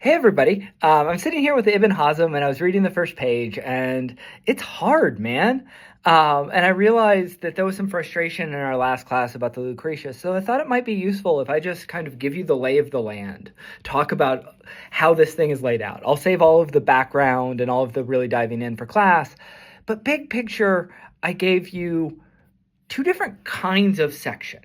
Hey everybody, I'm sitting here with Ibn Hazm and I was reading the first page and it's hard, man. And I realized that there was some frustration in our last class about the Lucretius, so I thought it might be useful if I just kind of give you the lay of the land, talk about how this thing is laid out. I'll save all of the background and all of the really diving in for class, but big picture, I gave you two different kinds of section.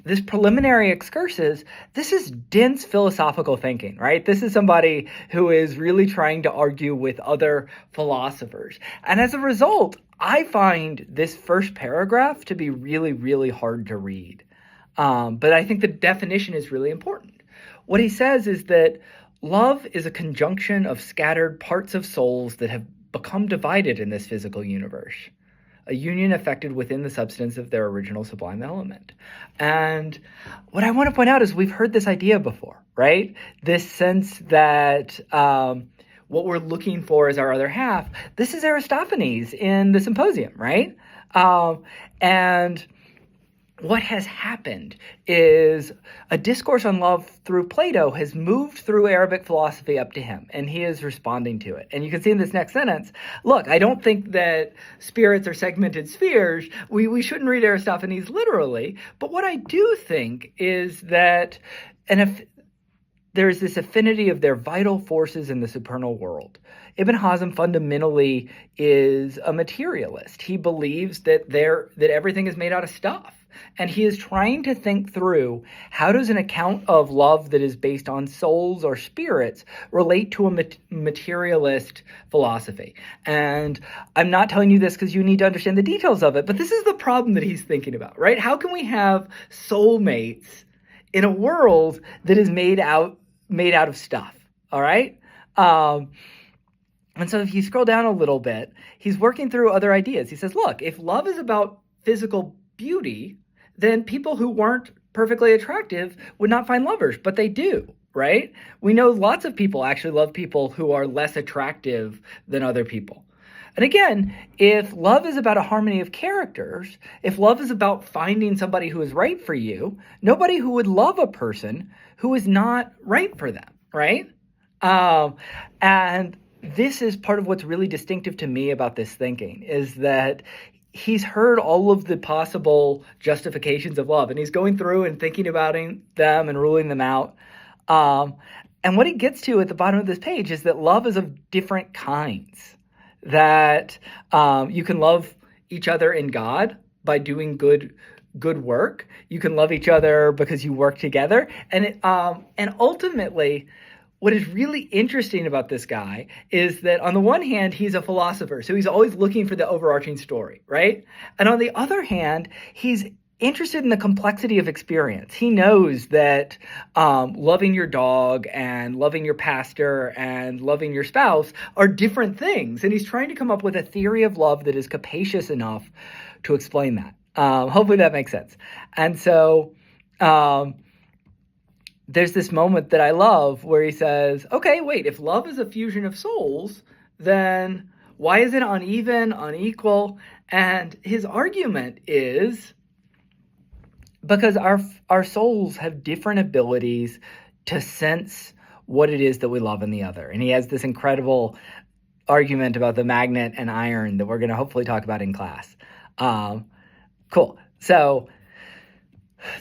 This preliminary excursus, this is dense philosophical thinking, right? This is somebody who is really trying to argue with other philosophers. And as a result, I find this first paragraph to be really, really hard to read. But I think the definition is really important. What he says is that love is a conjunction of scattered parts of souls that have become divided in this physical universe, a union effected within the substance of their original sublime element. And what I want to point out is we've heard this idea before, right? This sense that what we're looking for is our other half. This is Aristophanes in the Symposium, right? And what has happened is a discourse on love through Plato has moved through Arabic philosophy up to him, and he is responding to it. And you can see in this next sentence, look, I don't think that spirits are segmented spheres. We shouldn't read Aristophanes literally, but what I do think is that there's this affinity of their vital forces in the supernal world. Ibn Hazm fundamentally is a materialist. He believes that everything is made out of stuff. And he is trying to think through, how does an account of love that is based on souls or spirits relate to a materialist philosophy? And I'm not telling you this because you need to understand the details of it, but this is the problem that he's thinking about, right? How can we have soulmates in a world that is made out of stuff, all right? And so if you scroll down a little bit, he's working through other ideas. He says, look, if love is about physical beauty, then people who weren't perfectly attractive would not find lovers, but they do, right? We know lots of people actually love people who are less attractive than other people. And again, if love is about a harmony of characters, if love is about finding somebody who is right for you, nobody who would love a person who is not right for them, right? And this is part of what's really distinctive to me about this thinking, is that he's heard all of the possible justifications of love, and he's going through and thinking about them and ruling them out. And what he gets to at the bottom of this page is that love is of different kinds, that you can love each other in God by doing good work. You can love each other because you work together. And ultimately, what is really interesting about this guy is that on the one hand, he's a philosopher, so he's always looking for the overarching story, right? And on the other hand, he's interested in the complexity of experience. He knows that loving your dog and loving your pastor and loving your spouse are different things. And he's trying to come up with a theory of love that is capacious enough to explain that. Hopefully that makes sense. And so there's this moment that I love where he says, okay, wait, if love is a fusion of souls, then why is it uneven, unequal? And his argument is because our souls have different abilities to sense what it is that we love in the other. And he has this incredible argument about the magnet and iron that we're going to hopefully talk about in class. Cool. So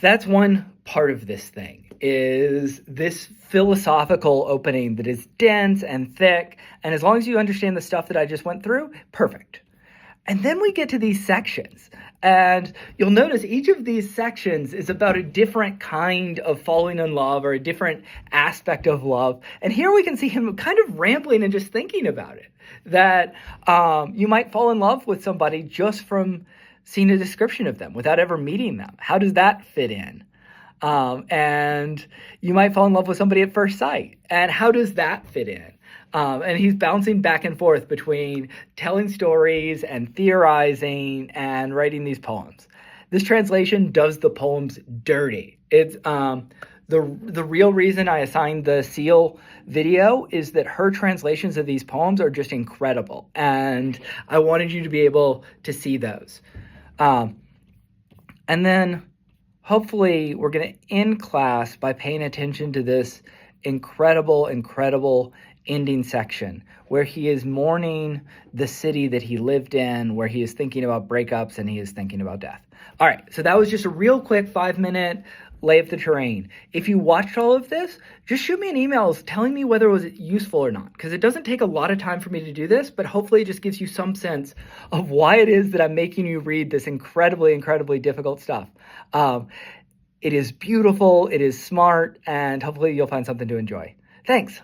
that's one part of this thing, is this philosophical opening that is dense and thick. And as long as you understand the stuff that I just went through, perfect. And then we get to these sections. And you'll notice each of these sections is about a different kind of falling in love or a different aspect of love. And here we can see him kind of rambling and just thinking about it. That you might fall in love with somebody just from seeing a description of them without ever meeting them. How does that fit in? And you might fall in love with somebody at first sight. And how does that fit in? And he's bouncing back and forth between telling stories and theorizing and writing these poems. This translation does the poems dirty. It's the real reason I assigned the Seal video is that her translations of these poems are just incredible. And I wanted you to be able to see those. And then hopefully we're going to end class by paying attention to this incredible, incredible ending section where he is mourning the city that he lived in, where he is thinking about breakups and he is thinking about death. All right, so that was just a real quick 5-minute lay of the terrain. If you watched all of this, just shoot me an email telling me whether it was useful or not, because it doesn't take a lot of time for me to do this, but hopefully it just gives you some sense of why it is that I'm making you read this incredibly, incredibly difficult stuff. It is beautiful, it is smart, and hopefully you'll find something to enjoy. Thanks.